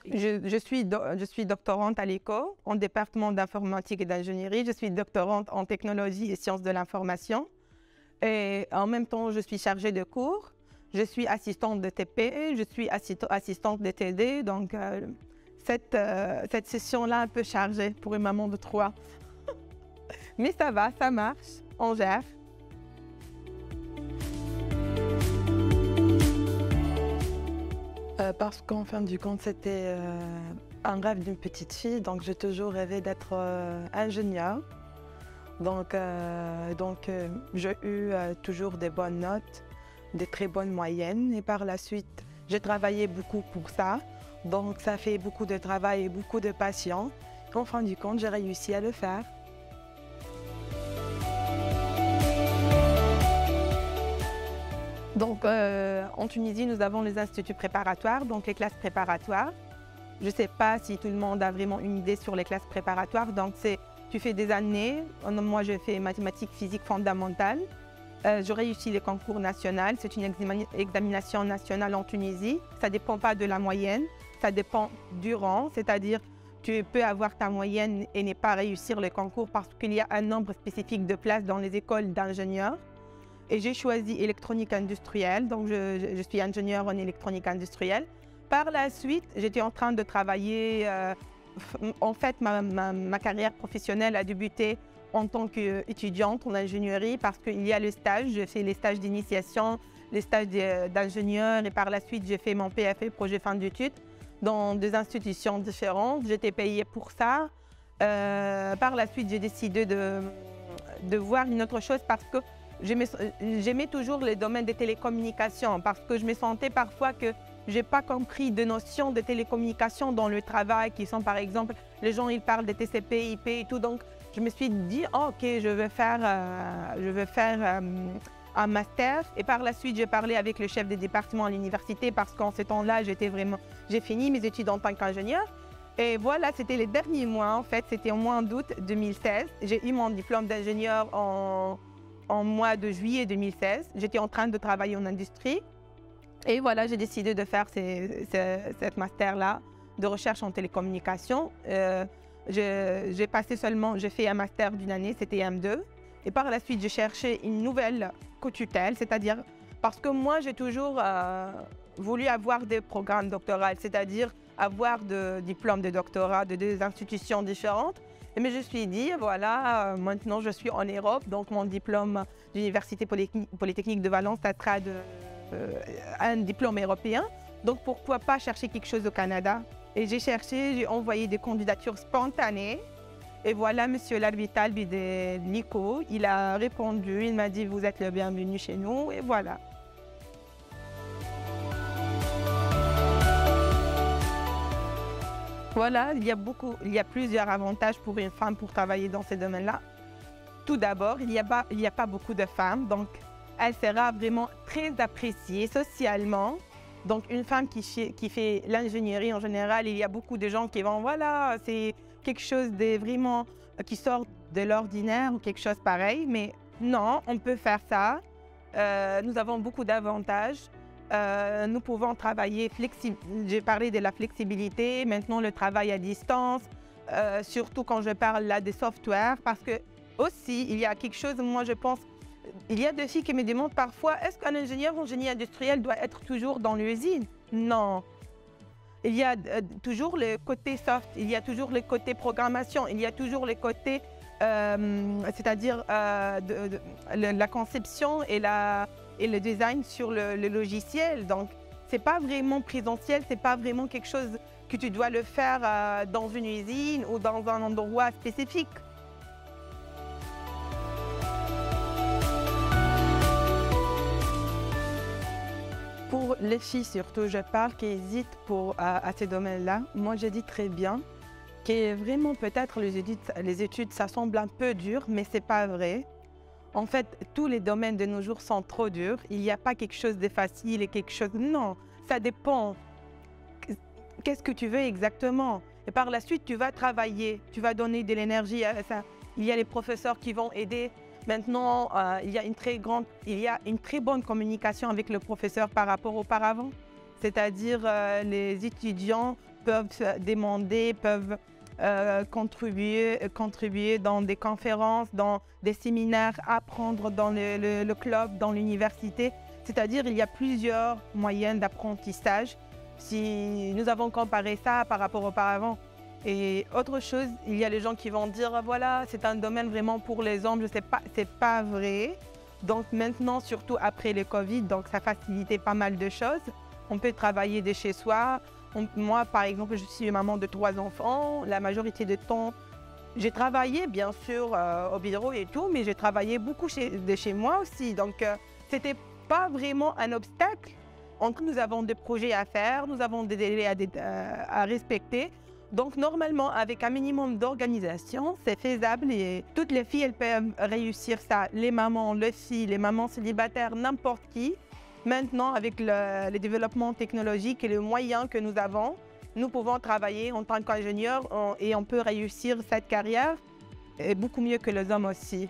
Je suis doctorante à l'ECO, en département d'informatique et d'ingénierie. Je suis doctorante en technologie et sciences de l'information. Et en même temps, je suis chargée de cours. Je suis assistante de TP, je suis assistante de TD. Donc, cette session-là un peu chargée pour une maman de 3. Mais ça va, ça marche, on gère. Parce qu'en fin du compte, c'était un rêve d'une petite fille. Donc, j'ai toujours rêvé d'être ingénieure. Donc, j'ai eu toujours des bonnes notes, des très bonnes moyennes. Et par la suite, j'ai travaillé beaucoup pour ça. Donc, ça fait beaucoup de travail et beaucoup de passion. En fin du compte, j'ai réussi à le faire. Donc, en Tunisie, nous avons les instituts préparatoires, donc les classes préparatoires. Je ne sais pas si tout le monde a vraiment une idée sur les classes préparatoires. Donc, tu fais des années. Moi, j'ai fait mathématiques, physique fondamentale. J'ai réussi les concours nationaux. C'est une examination nationale en Tunisie. Ça ne dépend pas de la moyenne, ça dépend du rang. C'est-à-dire, tu peux avoir ta moyenne et ne pas réussir le concours parce qu'il y a un nombre spécifique de places dans les écoles d'ingénieurs. Et j'ai choisi électronique industrielle, donc je suis ingénieure en électronique industrielle. Par la suite, j'étais en train de travailler. En fait, ma carrière professionnelle a débuté en tant qu'étudiante en ingénierie parce qu'il y a le stage. J'ai fait les stages d'initiation, les stages d'ingénieur et par la suite, j'ai fait mon PFE, projet fin d'études, dans des institutions différentes. J'étais payée pour ça. Par la suite, j'ai décidé de voir une autre chose parce que j'aimais toujours les domaines des télécommunications parce que je me sentais parfois que je n'ai pas compris de notions de télécommunications dans le travail qui sont par exemple, les gens ils parlent de TCP, IP et tout. Donc je me suis dit, oh, ok, je vais faire un master. Et par la suite, j'ai parlé avec le chef de département à l'université parce qu'en ce temps-là, j'ai fini mes études en tant qu'ingénieur. Et voilà, c'était les derniers mois en fait, c'était au mois d'août 2016. J'ai eu mon diplôme d'ingénieur en mois de juillet 2016. J'étais en train de travailler en industrie. Et voilà, j'ai décidé de faire cette master-là de recherche en télécommunications. J'ai fait un master d'une année, c'était M2. Et par la suite, j'ai cherché une nouvelle co-tutelle, c'est-à-dire parce que moi, j'ai toujours voulu avoir des programmes doctoraux, c'est-à-dire avoir des diplômes de doctorat de deux institutions différentes. Mais je me suis dit, voilà, maintenant je suis en Europe, donc mon diplôme d'Université Polytechnique de Valence, ça sera un diplôme européen. Donc pourquoi pas chercher quelque chose au Canada? Et j'ai cherché, j'ai envoyé des candidatures spontanées. Et voilà, monsieur l'arbitre de l'ICO, il a répondu, il m'a dit, vous êtes le bienvenu chez nous, et voilà. Voilà, il y a plusieurs avantages pour une femme pour travailler dans ces domaines-là. Tout d'abord, il n'y a pas beaucoup de femmes, donc elle sera vraiment très appréciée socialement. Donc une femme qui fait l'ingénierie en général, il y a beaucoup de gens qui vont, voilà, c'est quelque chose de vraiment qui sort de l'ordinaire ou quelque chose pareil. Mais non, on peut faire ça. Nous avons beaucoup d'avantages. Nous pouvons travailler flexible. J'ai parlé de la flexibilité, maintenant le travail à distance, surtout quand je parle là des softwares, parce que aussi il y a quelque chose, moi je pense, il y a des filles qui me demandent parfois, est-ce qu'un ingénieur en génie industriel doit être toujours dans l'usine? Non. Il y a toujours le côté soft, il y a toujours le côté programmation, il y a toujours le côté, c'est-à-dire la conception et le design sur le logiciel. Donc, ce n'est pas vraiment présentiel, ce n'est pas vraiment quelque chose que tu dois le faire dans une usine ou dans un endroit spécifique. Pour les filles surtout, je parle qui hésitent à ces domaines-là. Moi, je dis très bien que vraiment peut-être les études, ça semble un peu dur, mais ce n'est pas vrai. En fait, tous les domaines de nos jours sont trop durs. Il n'y a pas quelque chose de facile et quelque chose... Non, ça dépend. Qu'est-ce que tu veux exactement? Et par la suite, tu vas travailler, tu vas donner de l'énergie à ça. Il y a les professeurs qui vont aider. Maintenant, il y a une très bonne communication avec le professeur par rapport auparavant. C'est-à-dire les étudiants peuvent demander, peuvent contribuer dans des conférences, dans des séminaires, apprendre dans le club, dans l'université. C'est-à-dire il y a plusieurs moyens d'apprentissage si nous avons comparé ça par rapport auparavant. Et autre chose, il y a les gens qui vont dire voilà, c'est un domaine vraiment pour les hommes, je sais pas, c'est pas vrai. Donc maintenant, surtout après le Covid, donc ça facilitait pas mal de choses. On peut travailler de chez soi. Moi, par exemple, je suis maman de 3 enfants. La majorité du temps, j'ai travaillé bien sûr au bureau et tout, mais j'ai travaillé beaucoup de chez moi aussi. Donc c'était pas vraiment un obstacle. Nous avons des projets à faire, nous avons des délais à respecter. Donc normalement, avec un minimum d'organisation, c'est faisable et toutes les filles, elles peuvent réussir ça. Les mamans, les filles, les mamans célibataires, n'importe qui. Maintenant, avec le développement technologique et les moyens que nous avons, nous pouvons travailler en tant qu'ingénieurs et on peut réussir cette carrière et beaucoup mieux que les hommes aussi.